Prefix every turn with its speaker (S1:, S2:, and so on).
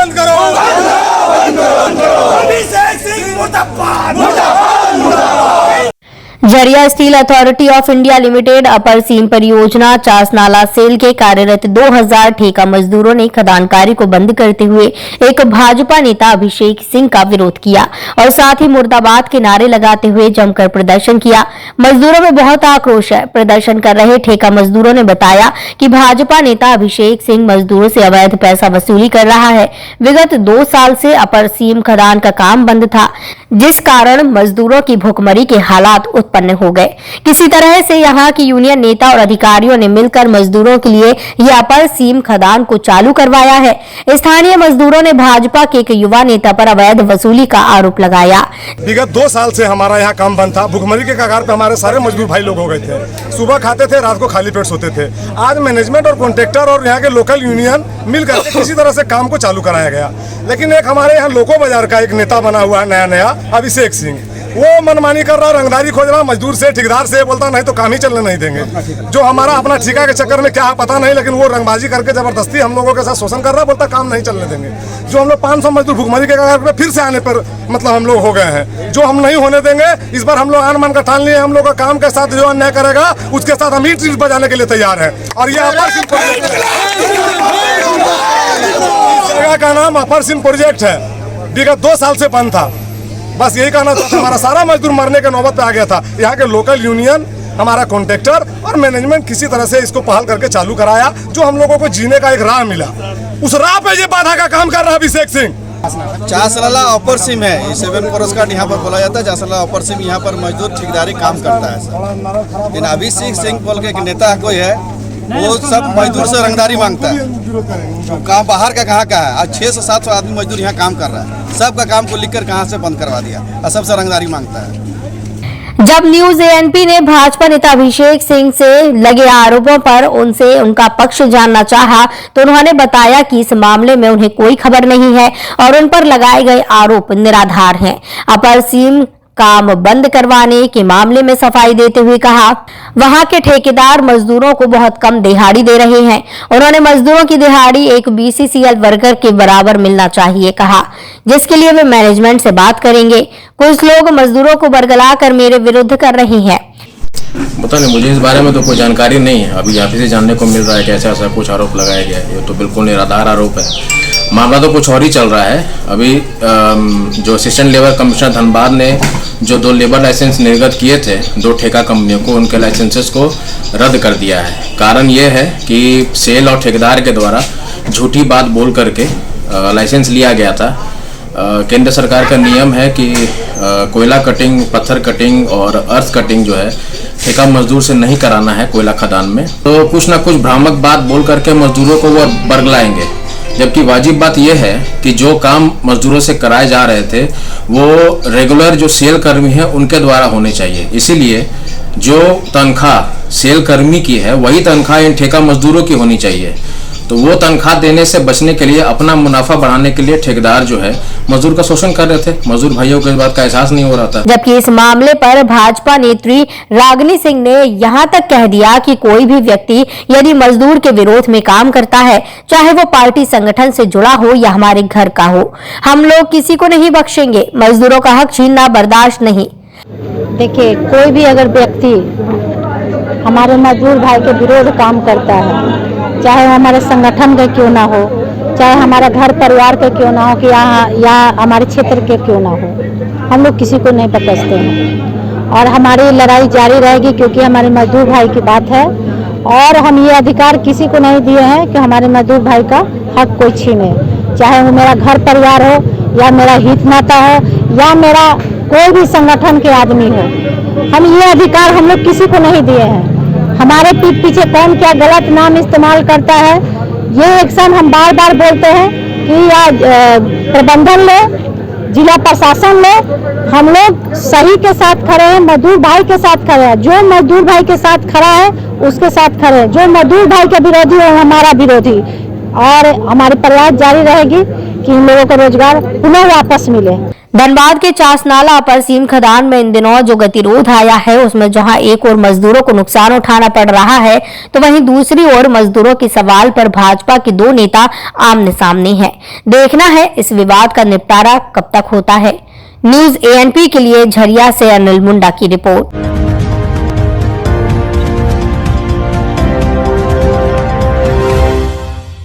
S1: बंद करो। अभिषेक सिंह मुर्दाबाद।
S2: Jharia steel authority of India limited upper seam परियोजना चासनाला सेल के कार्यरत 2000 ठेका मजदूरों ने खदान कार्य को बंद करते हुए एक भाजपा नेता अभिषेक सिंह का विरोध किया और साथ ही मुर्दाबाद के नारे लगाते हुए जमकर प्रदर्शन किया। मजदूरों में बहुत आक्रोश है। प्रदर्शन कर रहे ठेका मजदूरों ने बताया कि भाजपा नेता अभिषेक सिंह मजदूरों से अवैध पैसा वसूली कर रहा है। विगत 2 साल से अपर सीम खदान का काम बंद था, जिस कारण मजदूरों की भुखमरी के हालात उत्पन्न हो गए। किसी तरह से यहां की यूनियन नेता और अधिकारियों ने मिलकर मजदूरों के लिए यह अपर सीम खदान को चालू करवाया है। स्थानीय मजदूरों ने भाजपा के एक युवा नेता पर अवैध वसूली का आरोप लगाया।
S1: विगत 2 साल से हमारा यहाँ काम बंद था। भुखमरी के कगार पे हमारे सारे मजदूर भाई लोग हो गए थे। सुबह खाते थे, रात को खाली पेट सोते थे। आज मैनेजमेंट और कॉन्ट्रैक्टर और यहाँ के लोकल यूनियन मिलकर किसी तरह से काम को चालू कराया गया। लेकिन एक हमारे यहाँ लोको बाजार का एक नेता बना हुआ है नया अभिषेक सिंह, वो मनमानी कर रहा, रंगदारी खोज रहा मजदूर से, ठेकेदार से, बोलता नहीं तो काम ही चलने नहीं देंगे। जो हमारा अपना ठेका के चक्कर में क्या पता नहीं, लेकिन वो रंगबाजी करके जबरदस्ती हम लोगों के साथ शोषण कर रहा, बोलता काम नहीं चलने देंगे। जो हम लोग 500 मजदूर भुखमरी के कगार पे फिर से आने पर मतलब हम लोग हो गए हैं, जो हम नहीं होने देंगे। इस बार हम लोग आन मान का ठान लिए, हम लोग का काम के साथ जो अन्याय करेगा उसके साथ हम ईंट बजाने के लिए तैयार है। और ये जगह का नाम अपर सिम प्रोजेक्ट है। विगत 2 साल से बंद था। बस यही कहना था, हमारा सारा मजदूर मरने के नौबत पे आ गया था। यहाँ के लोकल यूनियन, हमारा कॉन्ट्रैक्टर और मैनेजमेंट किसी तरह से इसको पहल करके चालू कराया, जो हम लोगों को जीने का एक राह मिला। उस राह पे ये बाधा का काम कर रहा है अभिषेक सिंह।
S3: चासनाला अपर सीम है, 7 पोस्टकार्ड यहाँ पर बोला जाता है। चासनाला अपर सीम यहाँ पर मजदूर ठेकेदारी काम करता है। लेकिन अभिषेक सिंह बोल के एक नेता कोई है, वो सब मजदूर से रंगदारी मांगता है। कहाँ बाहर का कहाँ का है। आज 600 से 700 आदमी मजदूर यहाँ काम कर रहा है। सबका काम को लिखकर कहाँ से बंद करवा दिया और सबसे रंगदारी मांगता है।
S2: जब न्यूज एएनपी ने भाजपा नेता अभिषेक सिंह से लगे आरोपों पर उनसे उनका पक्ष जानना चाहा, तो उन्होंने बताया कि इस मामले में उन्हें कोई खबर नहीं है और उन पर लगाए गए आरोप निराधार हैं। अपर सीम काम बंद करवाने के मामले में सफाई देते हुए कहा, वहां के ठेकेदार मजदूरों को बहुत कम दिहाड़ी दे रहे हैं। उन्होंने मजदूरों की दिहाड़ी एक बीसीसीएल वर्कर के बराबर मिलना चाहिए कहा, जिसके लिए वे मैनेजमेंट से बात करेंगे। कुछ लोग मजदूरों को बरगला कर मेरे विरुद्ध कर रहे हैं।
S4: पता नहीं, मुझे इस बारे में तो कोई जानकारी नहीं है। अभी यहाँ से जानने को मिल रहा है कि ऐसा कुछ आरोप लगाया गया है। ये तो बिल्कुल निराधार आरोप है। मामला तो कुछ और ही चल रहा है। अभी जो असिस्टेंट लेबर कमिश्नर धनबाद ने जो 2 लेबर लाइसेंस निर्गत किए थे 2 ठेका कंपनियों को, उनके लाइसेंसेस को रद्द कर दिया है। कारण ये है कि सेल और ठेकेदार के द्वारा झूठी बात बोल करके लाइसेंस लिया गया था। केंद्र सरकार का नियम है कि कोयला कटिंग, पत्थर कटिंग और अर्थ कटिंग जो है ठेका मजदूर से नहीं कराना है कोयला खदान में। तो कुछ ना कुछ भ्रामक बात बोल करके मजदूरों को वो बरगलाएंगे, जबकि वाजिब बात यह है कि जो काम मजदूरों से कराए जा रहे थे वो रेगुलर जो सेल कर्मी हैं उनके द्वारा होने चाहिए। इसीलिए जो तनख्वाह सेल कर्मी की है वही तनख्वाह इन ठेका मजदूरों की होनी चाहिए। तो वो तनख्वाह देने से बचने के लिए, अपना मुनाफा बढ़ाने के लिए ठेकेदार जो है मजदूर का शोषण कर रहे थे। मजदूर भाइयों को इस बात का एहसास नहीं हो रहा था।
S2: जबकि इस मामले पर भाजपा नेत्री रागिनी सिंह ने यहां तक कह दिया कि कोई भी व्यक्ति यदि मजदूर के विरोध में काम करता है, चाहे वो पार्टी संगठन से जुड़ा हो या हमारे घर का हो, हम लोग किसी को नहीं बख्शेंगे। मजदूरों का हक छीनना बर्दाश्त नहीं।
S5: देखिए, कोई भी अगर व्यक्ति हमारे मजदूर भाई के विरोध काम करता है, चाहे हमारे संगठन के क्यों ना हो, चाहे हमारा घर परिवार के क्यों ना हो, कि या हमारे क्षेत्र के क्यों ना हो, हम लोग किसी को नहीं बख्शते हैं। और हमारी लड़ाई जारी रहेगी, क्योंकि हमारे मजदूर भाई की बात है। और हम ये अधिकार किसी को नहीं दिए हैं कि हमारे मजदूर भाई का हक कोई छीने, चाहे वो मेरा घर परिवार हो या मेरा हित नाता हो या मेरा कोई भी संगठन के आदमी हो। हम ये अधिकार हम लोग किसी को नहीं दिए हैं। हमारे पीठ पीछे कौन क्या गलत नाम इस्तेमाल करता है, ये एक्शन हम बार बार बोलते हैं कि या प्रबंधन ले, जिला प्रशासन ले, हम लोग सही के साथ खड़े हैं, मजदूर भाई के साथ खड़े हैं। जो मजदूर भाई के साथ खड़ा है उसके साथ खड़े हैं, जो मजदूर भाई के विरोधी है हमारा विरोधी। और हमारी प्रयास जारी रहेगी कि इन लोगों का रोजगार पुनः वापस मिले।
S2: धनबाद के चासनाला अपर सीम खदान में इन दिनों जो गतिरोध आया है उसमें जहां एक ओर मजदूरों को नुकसान उठाना पड़ रहा है तो वहीं दूसरी ओर मजदूरों के सवाल पर भाजपा के दो नेता आमने सामने हैं। देखना है इस विवाद का निपटारा कब तक होता है। न्यूज ANP के लिए झरिया से अनिल मुंडा की रिपोर्ट।